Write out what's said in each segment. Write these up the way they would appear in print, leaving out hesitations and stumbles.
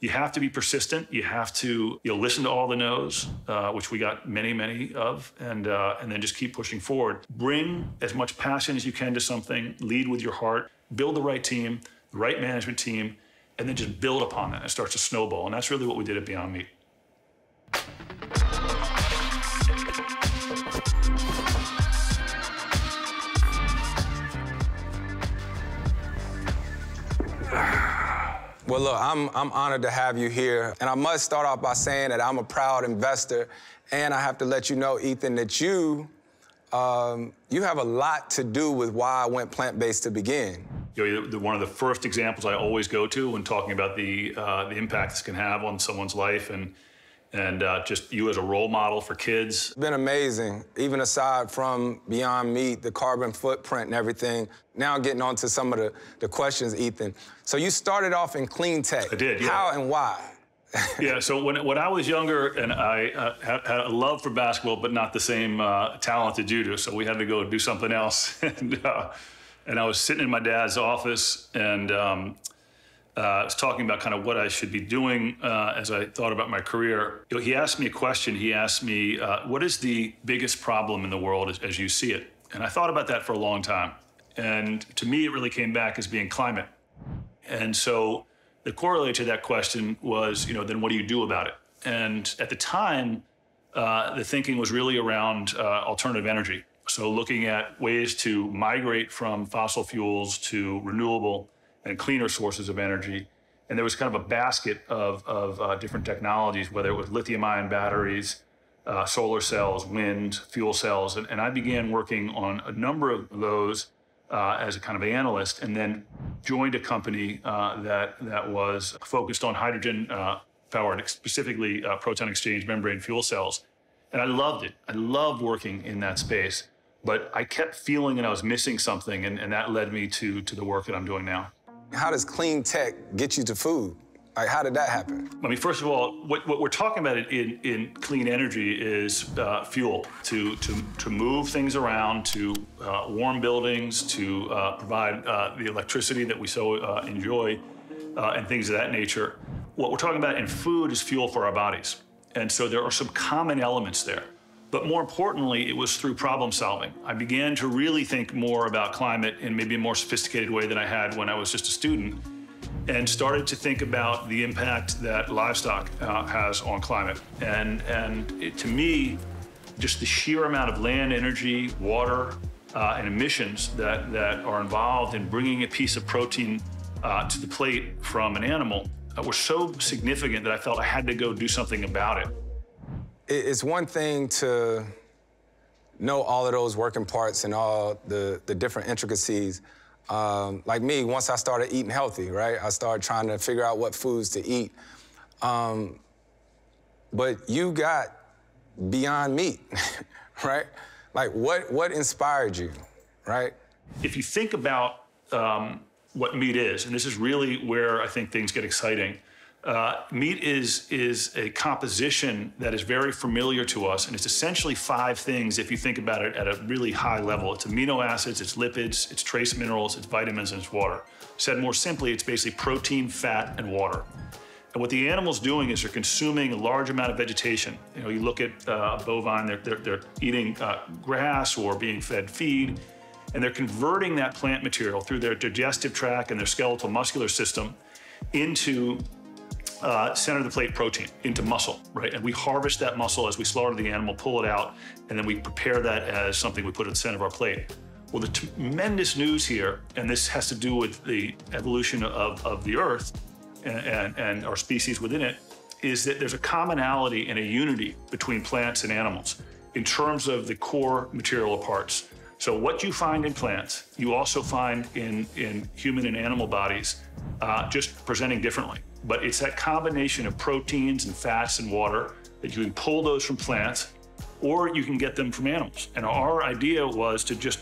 You have to be persistent. You have to listen to all the no's, which we got many, many of, and then just keep pushing forward. Bring as much passion as you can to something. Lead with your heart. Build the right team, the right management team, and then just build upon that. It starts to snowball, and that's really what we did at Beyond Meat. Well, look, I'm honored to have you here, and I must start off by saying that I'm a proud investor, and I have to let you know, Ethan, that you have a lot to do with why I went plant-based to begin. One of the first examples I always go to when talking about the impact this can have on someone's life, and just you as a role model for kids. It's been amazing, even aside from Beyond Meat, the carbon footprint and everything. Now getting on to some of the questions, Ethan. So you started off in clean tech. I did, yeah. How and why? Yeah, so when I was younger, and I had a love for basketball, but not the same talent that you do, so we had to go do something else. And I was sitting in my dad's office, and I was talking about kind of what I should be doing as I thought about my career. He asked me a question. He asked me, what is the biggest problem in the world as you see it? And I thought about that for a long time. And to me, it really came back as being climate. And so the correlate to that question was, then what do you do about it? And at the time, the thinking was really around alternative energy. So looking at ways to migrate from fossil fuels to renewable and cleaner sources of energy. And there was kind of a basket of different technologies, whether it was lithium-ion batteries, solar cells, wind, fuel cells. And I began working on a number of those as a kind of analyst, and then joined a company that was focused on hydrogen powered, specifically proton exchange membrane fuel cells. And I loved it. I loved working in that space. But I kept feeling that I was missing something, and that led me to the work that I'm doing now. How does clean tech get you to food? Like, how did that happen? I mean, first of all, what we're talking about in clean energy is fuel to move things around, to warm buildings, to provide the electricity that we so enjoy, and things of that nature. What we're talking about in food is fuel for our bodies. And so there are some common elements there. But more importantly, it was through problem solving. I began to really think more about climate in maybe a more sophisticated way than I had when I was just a student, and started to think about the impact that livestock has on climate. And to me, just the sheer amount of land, energy, water, and emissions that are involved in bringing a piece of protein to the plate from an animal were so significant that I felt I had to go do something about it. It's one thing to know all of those working parts and all the different intricacies. Like me, once I started eating healthy, right? I started trying to figure out what foods to eat. But you got Beyond Meat, right? Like, what inspired you, right? If you think about what meat is, and this is really where I think things get exciting, meat is a composition that is very familiar to us, and it's essentially 5 things if you think about it at a really high level. It's amino acids, it's lipids, it's trace minerals, it's vitamins, and it's water. Said more simply, it's basically protein, fat, and water. And what the animal's doing is they're consuming a large amount of vegetation. You look at a bovine, they're eating grass or being fed feed, and they're converting that plant material through their digestive tract and their skeletal muscular system into center of the plate protein, into muscle, right? And we harvest that muscle as we slaughter the animal, pull it out, and then we prepare that as something we put at the center of our plate. Well, the tremendous news here, and this has to do with the evolution of the Earth and our species within it, is that there's a commonality and a unity between plants and animals in terms of the core material parts. So what you find in plants, you also find in human and animal bodies, just presenting differently. But it's that combination of proteins and fats and water that you can pull those from plants, or you can get them from animals. And our idea was to just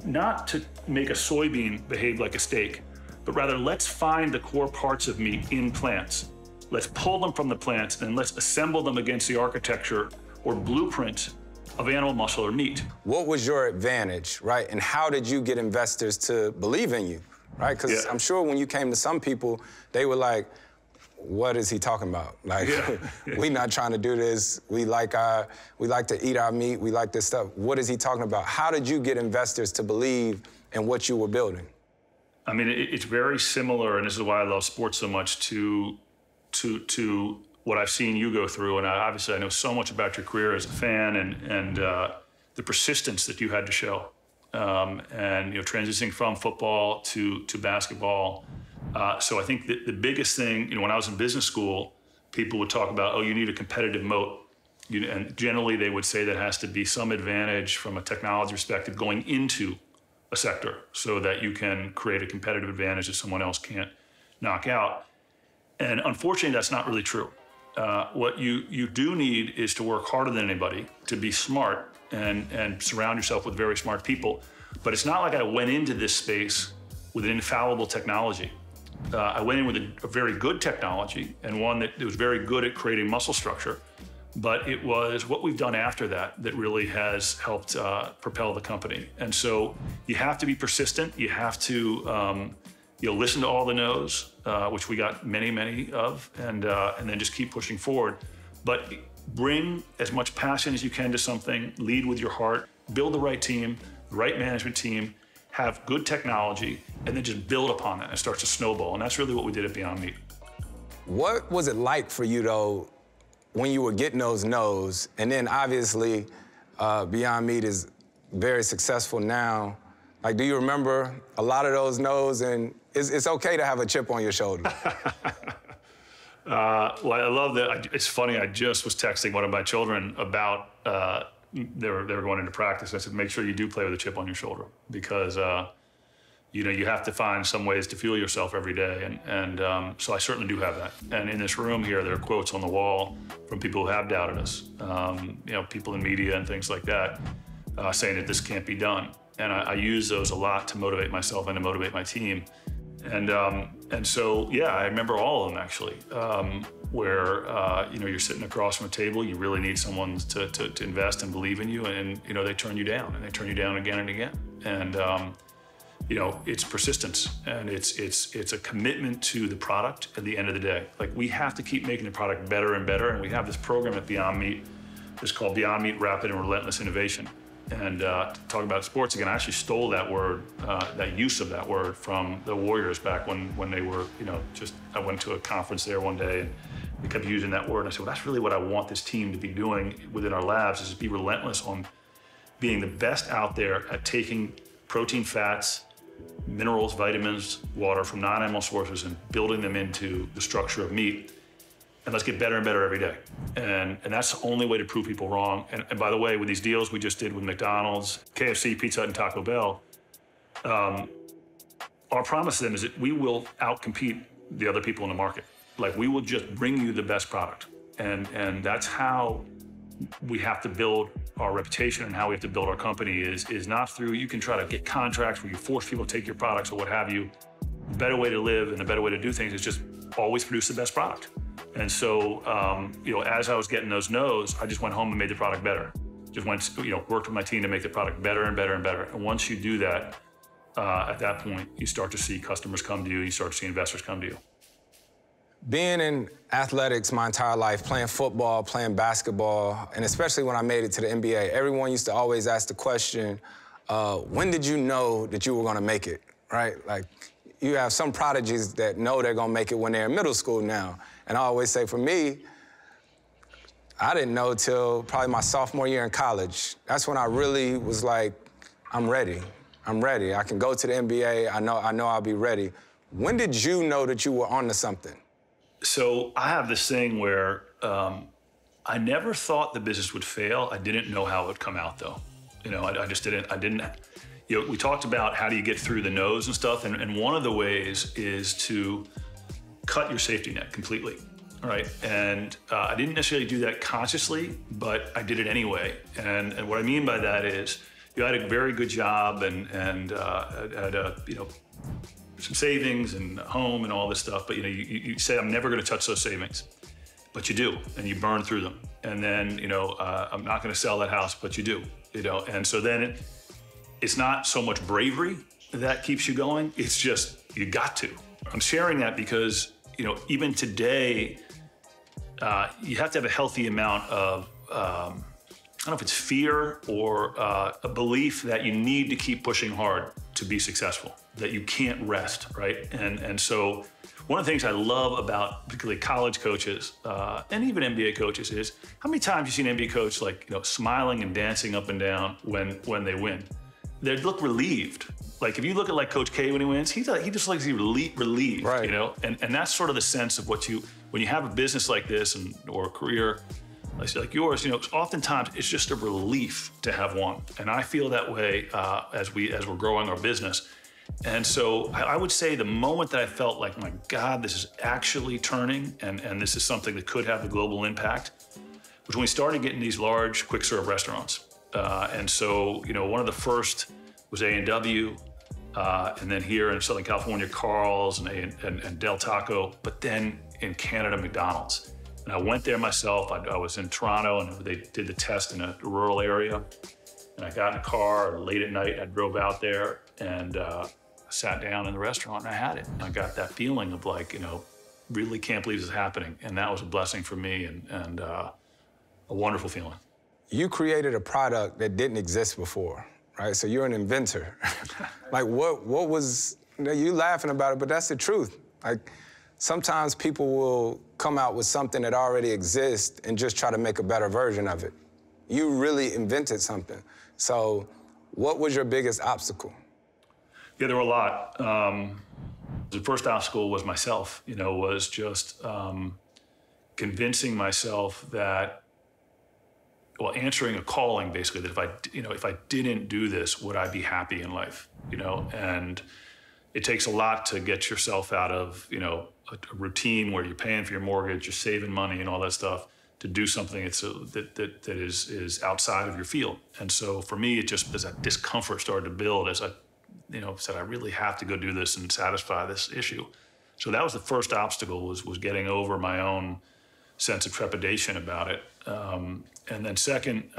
not to make a soybean behave like a steak, but rather let's find the core parts of meat in plants. Let's pull them from the plants and let's assemble them against the architecture or blueprint of animal muscle or meat. What was your advantage, right? And how did you get investors to believe in you, right? Because I'm sure when you came to some people, they were like, what is he talking about? Like, Yeah. we not trying to do this. We like to eat our meat. We like this stuff. What is he talking about? How did you get investors to believe in what you were building? I mean, it's very similar, and this is why I love sports so much, to what I've seen you go through. And obviously I know so much about your career as a fan and the persistence that you had to show. And transitioning from football to basketball. So I think that the biggest thing, when I was in business school, people would talk about, you need a competitive moat. And generally they would say that has to be some advantage from a technology perspective going into a sector so that you can create a competitive advantage that someone else can't knock out. And unfortunately, that's not really true. What you do need is to work harder than anybody, to be smart and surround yourself with very smart people. But it's not like I went into this space with an infallible technology. I went in with a very good technology and one that was very good at creating muscle structure. But it was what we've done after that really has helped propel the company. And so you have to be persistent. You have to listen to all the no's, which we got many, many of, and then just keep pushing forward. But bring as much passion as you can to something, lead with your heart, build the right team, the right management team, have good technology, and then just build upon that, and it starts to snowball. And that's really what we did at Beyond Meat. What was it like for you, though, when you were getting those no's? And then obviously, Beyond Meat is very successful now. Like, do you remember a lot of those no's? And it's okay to have a chip on your shoulder. Well, I love that. It's funny, I just was texting one of my children about, they were going into practice. I said, make sure you do play with a chip on your shoulder because, you have to find some ways to fuel yourself every day. And so I certainly do have that. And in this room here, there are quotes on the wall from people who have doubted us, people in media and things like that, saying that this can't be done. And I use those a lot to motivate myself and to motivate my team. And so, yeah, I remember all of them actually, where, you're sitting across from a table, you really need someone to invest and believe in you, and, they turn you down, and they turn you down again and again. And, it's persistence, and it's a commitment to the product at the end of the day. Like, we have to keep making the product better and better, and we have this program at Beyond Meat that's called Beyond Meat Rapid and Relentless Innovation. And talking about sports again, I actually stole that word, that use of that word from the Warriors back when they were, I went to a conference there one day and we kept using that word. And I said, well, that's really what I want this team to be doing within our labs, is to be relentless on being the best out there at taking protein, fats, minerals, vitamins, water from non-animal sources and building them into the structure of meat. And let's get better and better every day. And that's the only way to prove people wrong. And by the way, with these deals we just did with McDonald's, KFC, Pizza Hut, and Taco Bell, our promise to them is that we will outcompete the other people in the market. Like, we will just bring you the best product. And that's how we have to build our reputation, and how we have to build our company is not through, you can try to get contracts where you force people to take your products or what have you. The better way to live and the better way to do things is just always produce the best product. And so, as I was getting those no's, I just went home and made the product better. Just went, worked with my team to make the product better and better and better. And once you do that, at that point, you start to see customers come to you, you start to see investors come to you. Being in athletics my entire life, playing football, playing basketball, and especially when I made it to the NBA, everyone used to always ask the question, when did you know that you were gonna make it, right? Like, you have some prodigies that know they're gonna make it when they're in middle school now. And I always say, for me, I didn't know till probably my sophomore year in college. That's when I really was like, I'm ready. I'm ready. I can go to the NBA. I know I'll be ready. When did you know that you were onto something? So I have this thing where I never thought the business would fail. I didn't know how it would come out, though. I just didn't. We talked about how do you get through the no's and stuff, and one of the ways is to cut your safety net completely, right? And I didn't necessarily do that consciously, but I did it anyway. And what I mean by that is, I had a very good job and had some savings and home and all this stuff, but you say, I'm never gonna touch those savings, but you do, and you burn through them. And then, I'm not gonna sell that house, but you do, and so then it's not so much bravery that keeps you going, it's just, you got to. I'm sharing that because, even today, you have to have a healthy amount of, I don't know if it's fear or a belief that you need to keep pushing hard to be successful, that you can't rest, right? And so one of the things I love about particularly college coaches and even NBA coaches is how many times you see an NBA coach smiling and dancing up and down when they win. They look relieved. Like if you look at Coach K when he wins, he just looks relieved, right. And that's sort of the sense of when you have a business like this or a career like yours, oftentimes it's just a relief to have won. And I feel that way as we're growing our business. And so I would say the moment that I felt like, my God, this is actually turning and this is something that could have a global impact was when we started getting these large quick serve restaurants. And so, one of the first was A&W, and then here in Southern California, Carl's and Del Taco, but then in Canada, McDonald's. And I went there myself. I was in Toronto and they did the test in a rural area. And I got in a car late at night. I drove out there and sat down in the restaurant and I had it. And I got that feeling of really can't believe this is happening. And that was a blessing for me and a wonderful feeling. You created a product that didn't exist before, right? So you're an inventor. What was, you laughing about it, but that's the truth. Sometimes people will come out with something that already exists and just try to make a better version of it. You really invented something. So what was your biggest obstacle? Yeah, there were a lot. The first obstacle was myself, was just convincing myself that, answering a calling, basically, that if I didn't do this, would I be happy in life, And it takes a lot to get yourself out of, a routine where you're paying for your mortgage, you're saving money and all that stuff, to do something that is outside of your field. And so for me, it just, as that discomfort started to build, as I, said, I really have to go do this and satisfy this issue. So that was the first obstacle, was getting over my own sense of trepidation about it. And then second,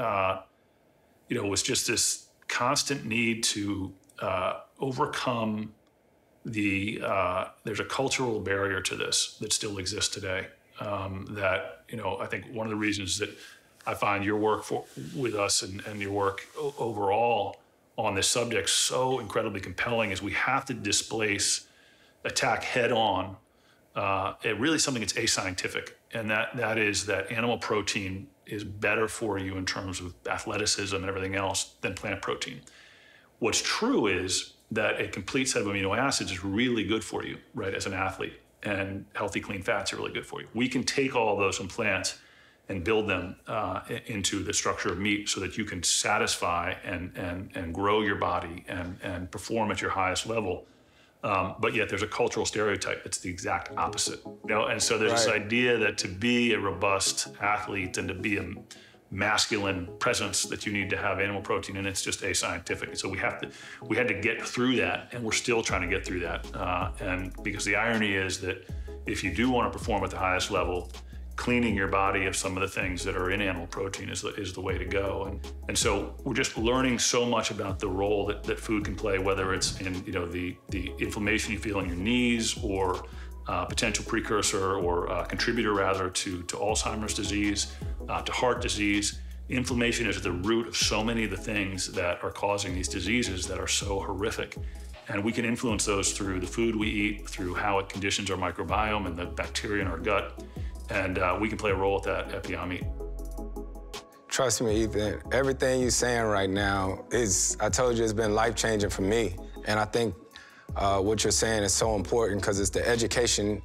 was just this constant need to overcome there's a cultural barrier to this that still exists today. That, I think one of the reasons that I find your work with us and your work overall on this subject so incredibly compelling is we have to attack head on, really something that's ascientific. And that is that animal protein is better for you in terms of athleticism and everything else than plant protein. What's true is that a complete set of amino acids is really good for you, right, as an athlete, and healthy, clean fats are really good for you. We can take all of those from plants and build them into the structure of meat so that you can satisfy and grow your body and perform at your highest level. But yet there's a cultural stereotype that's the exact opposite. And so there's this idea that to be a robust athlete and to be a masculine presence that you need to have animal protein, and it's just ascientific. So we had to get through that, and we're still trying to get through that. And because the irony is that if you do want to perform at the highest level, cleaning your body of some of the things that are in animal protein is the way to go. And so we're just learning so much about the role that food can play, whether it's in the inflammation you feel in your knees or potential precursor or contributor rather to Alzheimer's disease, to heart disease. Inflammation is at the root of so many of the things that are causing these diseases that are so horrific. And we can influence those through the food we eat, through how it conditions our microbiome and the bacteria in our gut. And we can play a role with that at Beyond Meat. Trust me, Ethan, everything you're saying right now I told you, it's been life-changing for me. And I think what you're saying is so important because it's the education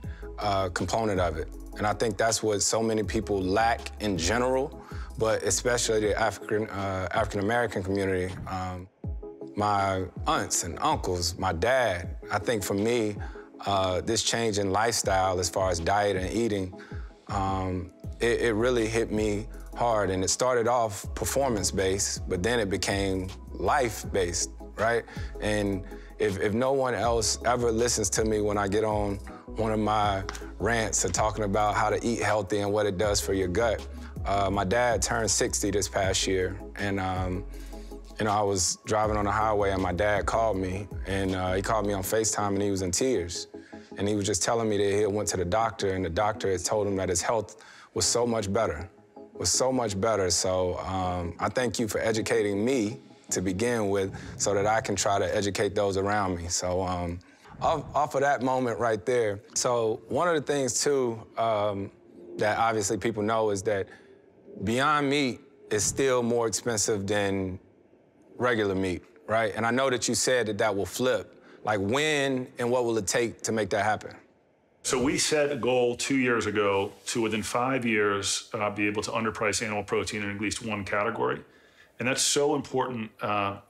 component of it. And I think that's what so many people lack in general, but especially the African-American community. My aunts and uncles, my dad, I think for me, this change in lifestyle as far as diet and eating, it really hit me hard. And it started off performance-based, but then it became life-based, right? And if no one else ever listens to me when I get on one of my rants or talking about how to eat healthy and what it does for your gut, my dad turned 60 this past year, and I was driving on the highway and my dad called me, and he called me on FaceTime and he was in tears. and he was just telling me that he went to the doctor, and the doctor had told him that his health was so much better. So I thank you for educating me to begin with, so that I can try to educate those around me. So off of that moment right there, so one of the things too that obviously people know is that Beyond Meat is still more expensive than regular meat, right? And I know that you said that that will flip. Like when and what will it take to make that happen? So we set a goal 2 years ago to within 5 years be able to underprice animal protein in at least one category. And that's so important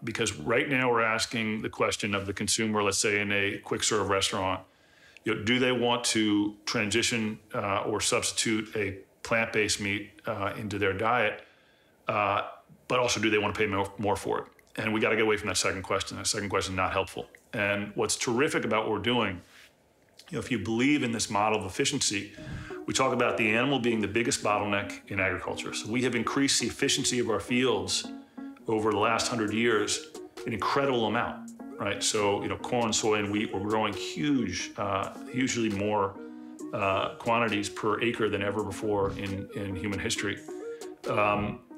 because right now we're asking the question of the consumer, let's say in a quick serve restaurant, do they want to transition or substitute a plant-based meat into their diet, but also do they want to pay more for it? And we got to get away from that second question. That second question is not helpful. And what's terrific about what we're doing, if you believe in this model of efficiency, we talk about the animal being the biggest bottleneck in agriculture. So we have increased the efficiency of our fields over the last 100 years an incredible amount, right? So, corn, soy, and wheat, we're growing hugely more quantities per acre than ever before in human history.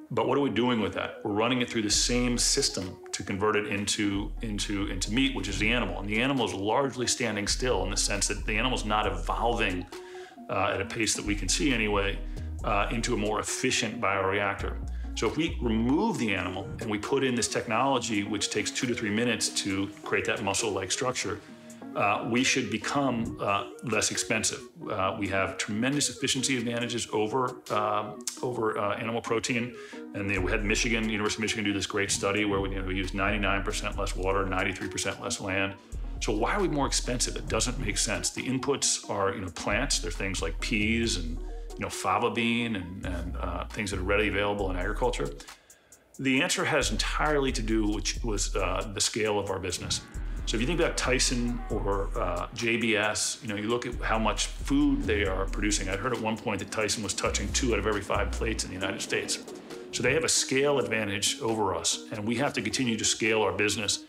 But what are we doing with that? We're running it through the same system to convert it into meat, which is the animal. And the animal is largely standing still in the sense that the animal's not evolving at a pace that we can see anyway, into a more efficient bioreactor. So if we remove the animal and we put in this technology, which takes 2 to 3 minutes to create that muscle-like structure, we should become less expensive. We have tremendous efficiency advantages over animal protein. And we had University of Michigan do this great study where we use 99% less water, 93% less land. So why are we more expensive? It doesn't make sense. The inputs are plants. They're things like peas and fava bean and things that are readily available in agriculture. The answer has entirely to do with the scale of our business. So if you think about Tyson or JBS, you look at how much food they are producing. I heard at one point that Tyson was touching 2 out of every 5 plates in the United States. So they have a scale advantage over us, and we have to continue to scale our business.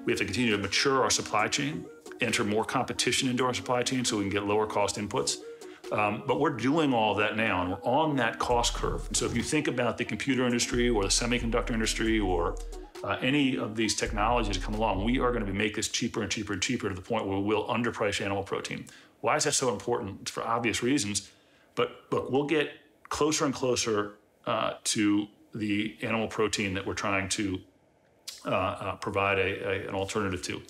We have to continue to mature our supply chain, enter more competition into our supply chain so we can get lower cost inputs. But we're doing all of that now, and we're on that cost curve. And so if you think about the computer industry or the semiconductor industry or any of these technologies that come along, we are going to make this cheaper and cheaper and cheaper to the point where we'll underprice animal protein. Why is that so important? It's for obvious reasons. But look, we'll get closer and closer to the animal protein that we're trying to provide an alternative to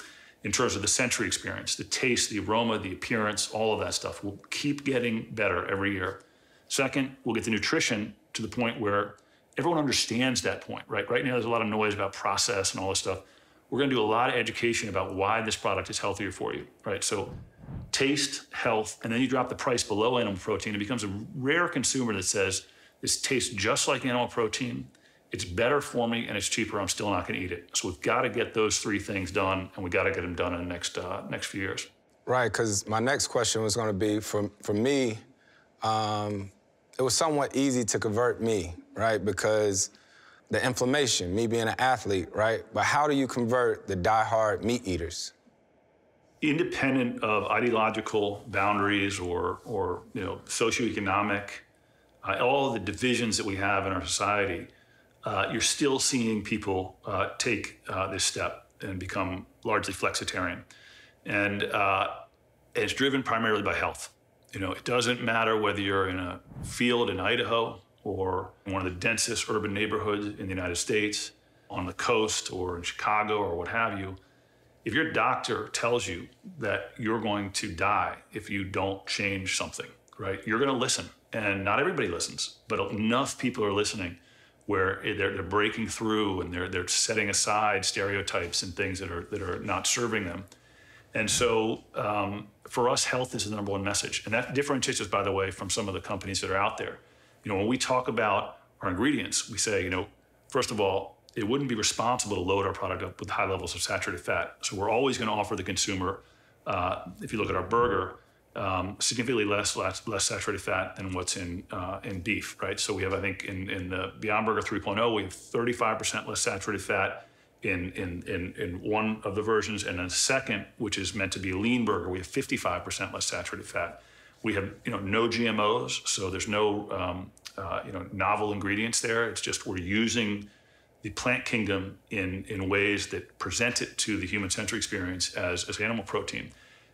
in terms of the sensory experience, the taste, the aroma, the appearance, all of that stuff. We'll keep getting better every year. Second, we'll get the nutrition to the point where everyone understands that point, right? Right now, there's a lot of noise about process and all this stuff. We're going to do a lot of education about why this product is healthier for you, right? So taste, health, and then you drop the price below animal protein. It becomes a rare consumer that says, this tastes just like animal protein. It's better for me and it's cheaper. I'm still not going to eat it. So we've got to get those 3 things done, and we got to get them done in the next few years. Right, because my next question was going to be, for me, it was somewhat easy to convert me, right? Because the inflammation, me being an athlete, right? But how do you convert the diehard meat eaters? Independent of ideological boundaries or socioeconomic, all of the divisions that we have in our society, you're still seeing people take this step and become largely flexitarian. And it's driven primarily by health. It doesn't matter whether you're in a field in Idaho or in one of the densest urban neighborhoods in the United States, on the coast or in Chicago or what have you. If your doctor tells you that you're going to die if you don't change something, right, you're going to listen. And not everybody listens, but enough people are listening where they're breaking through and they're setting aside stereotypes and things that are not serving them. And so for us, health is the number 1 message. And that differentiates us, by the way, from some of the companies that are out there. When we talk about our ingredients, we say, first of all, it wouldn't be responsible to load our product up with high levels of saturated fat. So we're always going to offer the consumer, if you look at our burger, significantly less saturated fat than what's in beef, right? So we have, I think, in the Beyond Burger 3.0, we have 35% less saturated fat in one of the versions, and then the second, which is meant to be a lean burger, we have 55% less saturated fat. We have no GMOs, so there's no novel ingredients there. It's just we're using the plant kingdom in ways that present it to the human sensory experience as animal protein.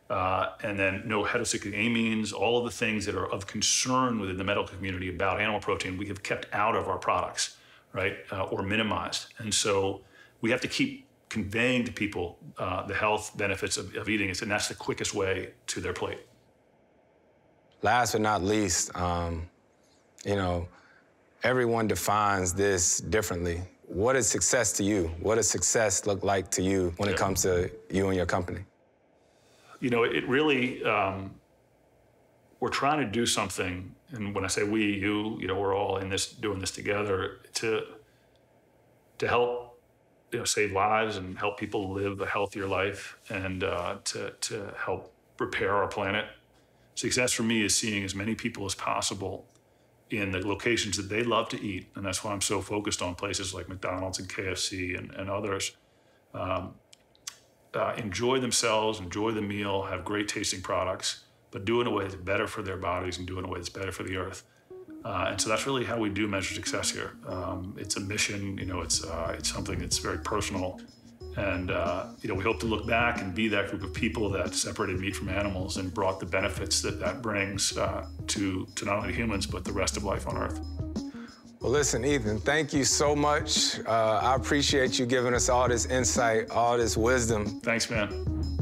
And then no heterocyclic amines, all of the things that are of concern within the medical community about animal protein, we have kept out of our products, right, or minimized. And so we have to keep conveying to people the health benefits of eating it, and that's the quickest way to their plate. Last but not least, everyone defines this differently. What is success to you? What does success look like to you when it comes to you and your company? It really, we're trying to do something, and when I say we, you, we're all in this, doing this together to help, save lives and help people live a healthier life, and to help repair our planet. Success for me is seeing as many people as possible in the locations that they love to eat, and that's why I'm so focused on places like McDonald's and KFC and others. Enjoy themselves, enjoy the meal, have great tasting products, but do it in a way that's better for their bodies and do it in a way that's better for the earth. And so that's really how we do measure success here. It's a mission, it's something that's very personal. And we hope to look back and be that group of people that separated meat from animals and brought the benefits that brings to not only humans, but the rest of life on Earth. Well, listen, Ethan, thank you so much. I appreciate you giving us all this insight, all this wisdom. Thanks, man.